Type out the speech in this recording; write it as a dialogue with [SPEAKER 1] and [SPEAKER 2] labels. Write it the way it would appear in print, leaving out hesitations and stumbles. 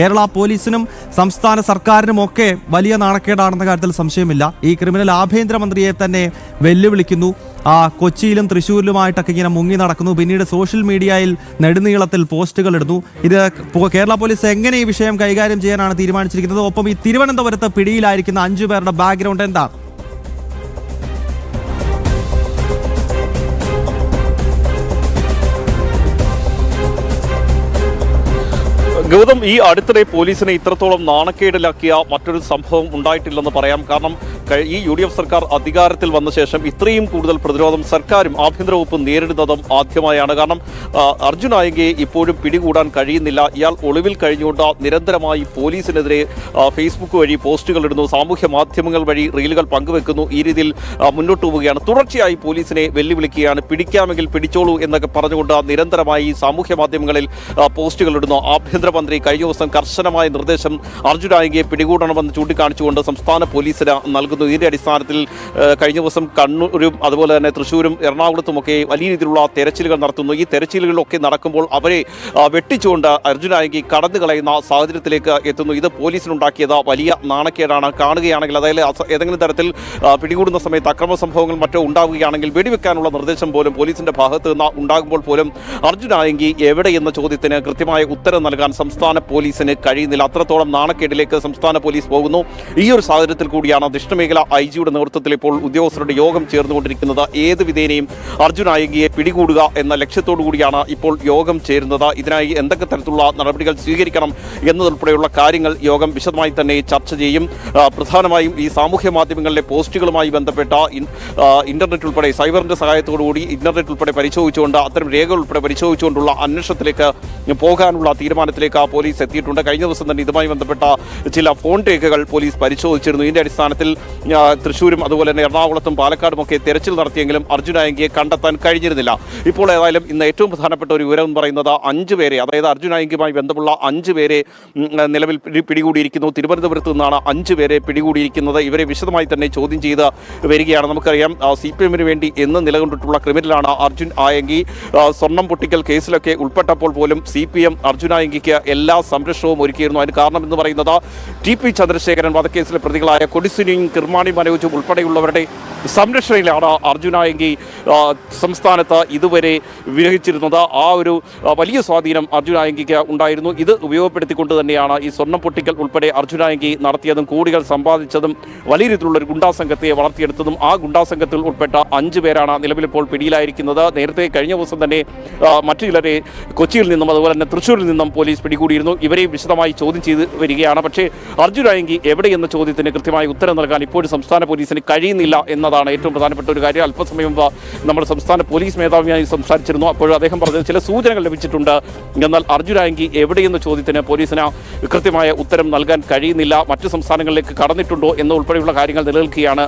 [SPEAKER 1] കേരള പോലീസിനും സംസ്ഥാന സർക്കാരിനുമൊക്കെ വലിയ നാണക്കേടാണെന്ന കാര്യത്തിൽ സംശയമില്ല. ഈ ക്രിമിനൽ ആഭ്യന്തരമന്ത്രിയെ തന്നെ വെല്ലുവിളിക്കുന്നു. കൊച്ചിയിലും തൃശ്ശൂരിലുമായിട്ടൊക്കെ ഇങ്ങനെ മുങ്ങി നടക്കുന്നു. പിന്നീട് സോഷ്യൽ മീഡിയയിൽ നെടുനീളത്തിൽ പോസ്റ്റുകൾ ഇടുന്നു. ഇത് കേരള പോലീസ് എങ്ങനെ ഈ വിഷയം കൈകാര്യം ചെയ്യാനാണ് തീരുമാനിച്ചിരിക്കുന്നത്? ഒപ്പം ഈ തിരുവനന്തപുരത്ത് പിടിയിലായിരിക്കുന്ന 5 പേരുടെ ബാക്ക്ഗ്രൗണ്ട് എന്താണ്?
[SPEAKER 2] ഗൗതം, ഈ അടുത്തിടെ പോലീസിനെ ഇത്രത്തോളം നാണക്കേടിലാക്കിയ മറ്റൊരു സംഭവം ഉണ്ടായിട്ടില്ലെന്ന് പറയാം. കാരണം ഈ UDF സർക്കാർ അധികാരത്തിൽ വന്ന ശേഷം ഇത്രയും കൂടുതൽ പ്രതിരോധം സർക്കാരും ആഭ്യന്തര വകുപ്പും നേരിടുന്നതും ആദ്യമായാണ്. കാരണം അർജുൻ ആയങ്കയെ ഇപ്പോഴും പിടികൂടാൻ കഴിയുന്നില്ല. ഇയാൾ ഒളിവിൽ കഴിഞ്ഞുകൊണ്ട് നിരന്തരമായി പോലീസിനെതിരെ ഫേസ്ബുക്ക് വഴി പോസ്റ്റുകൾ ഇടുന്നു, സാമൂഹ്യ മാധ്യമങ്ങൾ വഴി റീലുകൾ പങ്കുവെക്കുന്നു. ഈ രീതിയിൽ മുന്നോട്ട് പോവുകയാണ്. തുടർച്ചയായി പോലീസിനെ വെല്ലുവിളിക്കുകയാണ്. പിടിക്കാമെങ്കിൽ പിടിച്ചോളൂ എന്നൊക്കെ പറഞ്ഞുകൊണ്ട് നിരന്തരമായി സാമൂഹ്യ മാധ്യമങ്ങളിൽ പോസ്റ്റുകൾ ഇടുന്നു. ആഭ്യന്തരമന്ത്രി കഴിഞ്ഞ ദിവസം കർശനമായ നിർദ്ദേശം അർജുൻ ആയങ്കയെ പിടികൂടണമെന്ന് ചൂണ്ടിക്കാണിച്ചുകൊണ്ട് സംസ്ഥാന പോലീസിന് നൽകുന്നു. ഇതിന്റെ അടിസ്ഥാനത്തിൽ കഴിഞ്ഞ ദിവസം കണ്ണൂരും അതുപോലെ തന്നെ തൃശ്ശൂരും എറണാകുളത്തുമൊക്കെ വലിയ രീതിയിലുള്ള തെരച്ചിലുകൾ നടത്തുന്നു. ഈ തെരച്ചിലുകളിലൊക്കെ നടക്കുമ്പോൾ അവരെ വെട്ടിച്ചുകൊണ്ട് അർജുൻ ആയങ്കി കടന്നു കളയുന്ന സാഹചര്യത്തിലേക്ക് എത്തുന്നു. ഇത് പോലീസിനുണ്ടാക്കിയത് വലിയ നാണക്കേടാണ്. കാണുകയാണെങ്കിൽ അതായത് ഏതെങ്കിലും തരത്തിൽ പിടികൂടുന്ന സമയത്ത് അക്രമ സംഭവങ്ങൾ മറ്റോ ഉണ്ടാവുകയാണെങ്കിൽ വെടിവെക്കാനുള്ള നിർദ്ദേശം പോലും പോലീസിന്റെ ഭാഗത്ത് നിന്ന് ഉണ്ടാകുമ്പോൾ പോലും അർജുൻ ആയങ്കി എവിടെ എന്ന ചോദ്യത്തിന് കൃത്യമായ ഉത്തരം നൽകാൻ സംസ്ഥാന പോലീസിന് കഴിയുന്നില്ല. അത്രത്തോളം നാണക്കേടിലേക്ക് സംസ്ഥാന പോലീസ് പോകുന്നു. ഈ ഒരു സാഹചര്യത്തിൽ കൂടിയാണ് ദക്ഷിണമേഖല IG-യുടെ നേതൃത്വത്തിൽ ഇപ്പോൾ ഉദ്യോഗസ്ഥരുടെ യോഗം ചേർന്നുകൊണ്ടിരിക്കുന്നത്. ഏത് വിധേനയും അർജുൻ ആയങ്കയെ പിടികൂടുക എന്ന ലക്ഷ്യത്തോടു കൂടിയാണ് ഇപ്പോൾ യോഗം ചേരുന്നത്. ഇതിനായി എന്തൊക്കെ തരത്തിലുള്ള നടപടികൾ സ്വീകരിക്കണം എന്നതുൾപ്പെടെയുള്ള കാര്യങ്ങൾ യോഗം വിശദമായി തന്നെ ചർച്ച ചെയ്യും. പ്രധാനമായും ഈ സാമൂഹ്യ മാധ്യമങ്ങളിലെ പോസ്റ്റുകളുമായി ബന്ധപ്പെട്ട ഇന്റർനെറ്റ് ഉൾപ്പെടെ സൈബറിന്റെ സഹായത്തോടുകൂടി ഇന്റർനെറ്റ് ഉൾപ്പെടെ പരിശോധിച്ചുകൊണ്ട് അത്തരം രേഖകൾ ഉൾപ്പെടെ പരിശോധിച്ചുകൊണ്ടുള്ള അന്വേഷണത്തിലേക്ക് പോകാനുള്ള തീരുമാനത്തിലേക്ക് പോലീസ് എത്തിയിട്ടുണ്ട്. കഴിഞ്ഞ ദിവസം തന്നെ ഇതുമായി ബന്ധപ്പെട്ട ചില ഫോൺ രേഖകൾ പോലീസ് പരിശോധിച്ചിരുന്നു. ഇതിന്റെ അടിസ്ഥാനത്തിൽ തൃശ്ശൂരും അതുപോലെ തന്നെ എറണാകുളത്തും പാലക്കാടുമൊക്കെ തെരച്ചിൽ നടത്തിയെങ്കിലും അർജുൻ ആയങ്കയെ കണ്ടെത്താൻ കഴിഞ്ഞിരുന്നില്ല. ഇപ്പോൾ ഏതായാലും ഇന്ന് ഏറ്റവും പ്രധാനപ്പെട്ട ഒരു വിവരം എന്ന് പറയുന്നത് 5 പേരെ, അതായത് അർജുൻ ആയങ്കയുമായി ബന്ധമുള്ള 5 പേരെ നിലവിൽ പിടികൂടിയിരിക്കുന്നു. തിരുവനന്തപുരത്ത് നിന്നാണ് 5 പേരെ പിടികൂടിയിരിക്കുന്നത്. ഇവരെ വിശദമായി തന്നെ ചോദ്യം ചെയ്ത് വരികയാണ്. നമുക്കറിയാം CPM-ന് വേണ്ടി എന്ന് നിലകൊണ്ടിട്ടുള്ള ക്രിമിനലാണ് അർജുൻ ആയങ്കി. സ്വർണം പൊട്ടിക്കൽ കേസിലൊക്കെ ഉൾപ്പെട്ടപ്പോൾ പോലും CPM അർജുൻ ആയങ്കിക്ക് എല്ലാ സംരക്ഷണവും ഒരുക്കിയിരുന്നു. അതിന് കാരണം എന്ന് പറയുന്നത് TP ചന്ദ്രശേഖരൻ വധക്കേസിലെ പ്രതികളായ കൊടിസുനിയും കിർമാണി മനോജും ഉൾപ്പെടെയുള്ളവരുടെ സംരക്ഷണയിലാണ് അർജുൻ ആയങ്കി സംസ്ഥാനത്ത് ഇതുവരെ വിരഹിച്ചിരുന്നത്. ആ ഒരു വലിയ സ്വാധീനം അർജുൻ ആയങ്കിക്ക് ഉണ്ടായിരുന്നു. ഇത് ഉപയോഗപ്പെടുത്തിക്കൊണ്ട് തന്നെയാണ് ഈ സ്വർണം പൊട്ടിക്കൽ ഉൾപ്പെടെ അർജുൻ ആയങ്കി നടത്തിയതും കോടികൾ സമ്പാദിച്ചതും വലിയ രീതിയിലുള്ള ഒരു ഗുണ്ടാസംഘത്തെ വളർത്തിയെടുത്തതും. ആ ഗുണ്ടാസംഘത്തിൽ ഉൾപ്പെട്ട 5 പേരാണ് നിലവിലിപ്പോൾ പിടിയിലായിരിക്കുന്നത്. നേരത്തെ കഴിഞ്ഞ ദിവസം തന്നെ മറ്റു ചിലരെ കൊച്ചിയിൽ നിന്നും അതുപോലെ തന്നെ തൃശ്ശൂരിൽ നിന്നും പോലീസ് പിടികൂടിയിരുന്നു. ഇവരെ വിശദമായി ചോദ്യം ചെയ്ത് വരികയാണ്. പക്ഷേ അർജുൻ ആയങ്കി എവിടെ എന്ന ചോദ്യത്തിന് കൃത്യമായ ഉത്തരം നൽകാൻ ഇപ്പോഴും സംസ്ഥാന പോലീസിന് കഴിയുന്നില്ല എന്നതാണ് ഏറ്റവും പ്രധാനപ്പെട്ട ഒരു കാര്യം. അല്പസമയം നമ്മുടെ സംസ്ഥാന പോലീസ് മേധാവിയായി സംസാരിച്ചിരുന്നു. അപ്പോൾ അദ്ദേഹം പറഞ്ഞത് ചില സൂചനകൾ ലഭിച്ചിട്ടുണ്ട്. എന്നാൽ അർജുൻ ആയങ്കി എവിടെയെന്ന ചോദ്യത്തിന് പോലീസിന് കൃത്യമായ ഉത്തരം നൽകാൻ കഴിയുന്നില്ല. മറ്റു സംസ്ഥാനങ്ങളിലേക്ക് കടന്നിട്ടുണ്ടോ എന്ന ഉൾപ്പെടെയുള്ള കാര്യങ്ങൾ നിലനിൽക്കുകയാണ്.